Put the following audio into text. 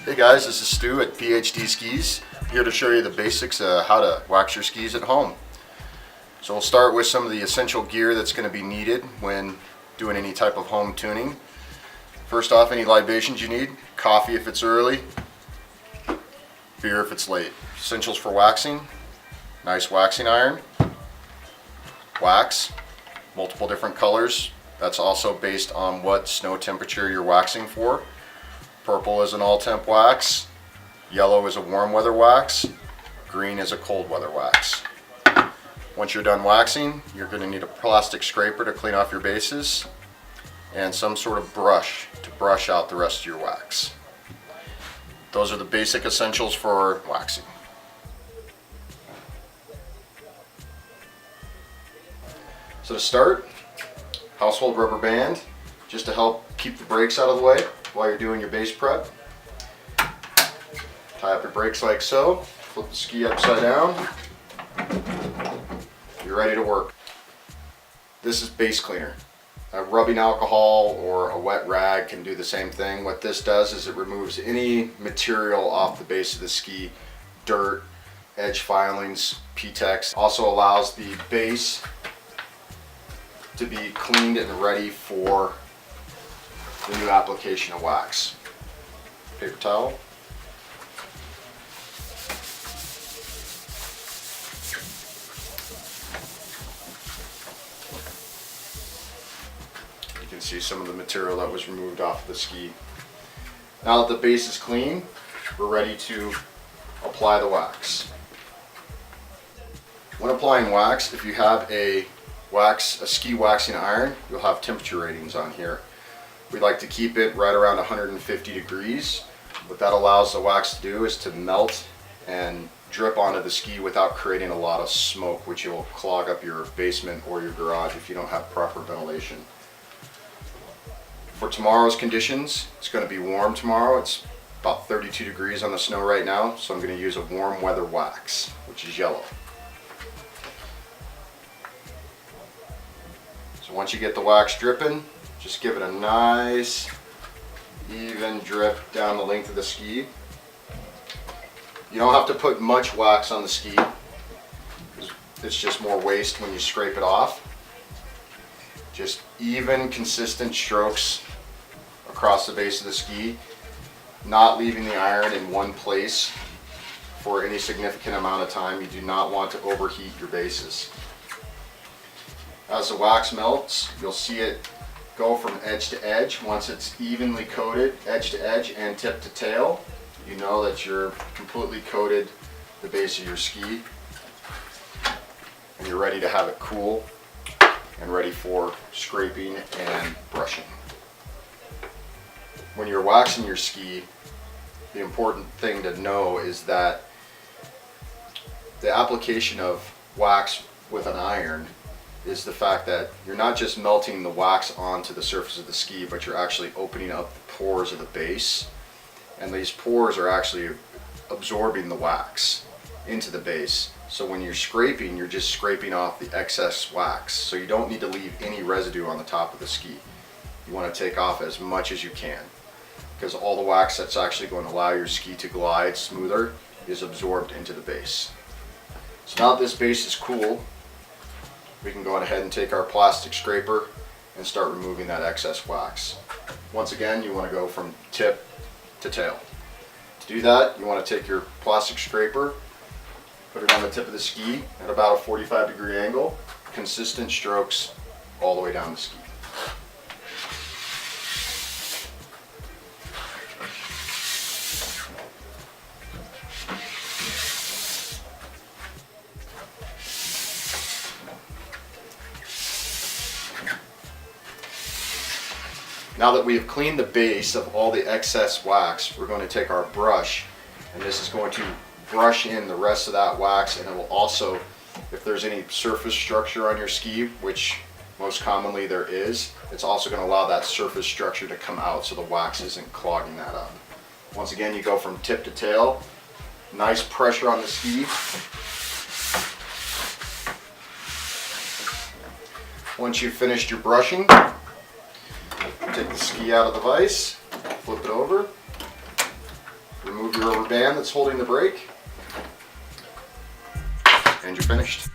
Hey guys, this is Stu at PhD Skis, here to show you the basics of how to wax your skis at home. So we'll start with some of the essential gear that's going to be needed when doing any type of home tuning. First off, any libations you need: coffee if it's early, beer if it's late. Essentials for waxing: nice waxing iron, wax, multiple different colors. That's also based on what snow temperature you're waxing for. Purple is an all-temp wax, yellow is a warm weather wax, green is a cold weather wax. Once you're done waxing, you're going to need a plastic scraper to clean off your bases and some sort of brush to brush out the rest of your wax. Those are the basic essentials for waxing. So to start, household rubber band, just to help keep the brakes out of the way while you're doing your base prep. Tie up your brakes like so, flip the ski upside down, you're ready to work. This is base cleaner. A rubbing alcohol or a wet rag can do the same thing. What this does is it removes any material off the base of the ski, dirt, edge filings, P-Tex. Also allows the base to be cleaned and ready for the new application of wax. Paper towel. You can see some of the material that was removed off of the ski. Now that the base is clean, we're ready to apply the wax. When applying wax, if you have a ski waxing iron, you'll have temperature ratings on here. We like to keep it right around 150 degrees. What that allows the wax to do is to melt and drip onto the ski without creating a lot of smoke, which will clog up your basement or your garage if you don't have proper ventilation. For tomorrow's conditions, it's going to be warm tomorrow. It's about 32 degrees on the snow right now, so I'm going to use a warm weather wax, which is yellow. So once you get the wax dripping, just give it a nice even drip down the length of the ski. You don't have to put much wax on the ski. It's just more waste when you scrape it off. Just even, consistent strokes across the base of the ski, not leaving the iron in one place for any significant amount of time. You do not want to overheat your bases. As the wax melts, you'll see it go from edge to edge. Once it's evenly coated, edge to edge and tip to tail, you know that you're completely coated the base of your ski and you're ready to have it cool and ready for scraping and brushing. When you're waxing your ski, the important thing to know is that the application of wax with an iron is the fact that you're not just melting the wax onto the surface of the ski, but you're actually opening up the pores of the base, and these pores are actually absorbing the wax into the base. So when you're scraping, you're just scraping off the excess wax, so you don't need to leave any residue on the top of the ski. You want to take off as much as you can, because all the wax that's actually going to allow your ski to glide smoother is absorbed into the base. So now that this base is cool, we can go ahead and take our plastic scraper and start removing that excess wax. Once again, you want to go from tip to tail. To do that, you want to take your plastic scraper, put it on the tip of the ski at about a 45-degree angle, consistent strokes all the way down the ski. Now that we have cleaned the base of all the excess wax, we're going to take our brush, and this is going to brush in the rest of that wax, and it will also, if there's any surface structure on your ski, which most commonly there is, it's also going to allow that surface structure to come out so the wax isn't clogging that up. Once again, you go from tip to tail, nice pressure on the ski. Once you've finished your brushing, take the ski out of the vise, flip it over, remove your rubber band that's holding the brake, and you're finished.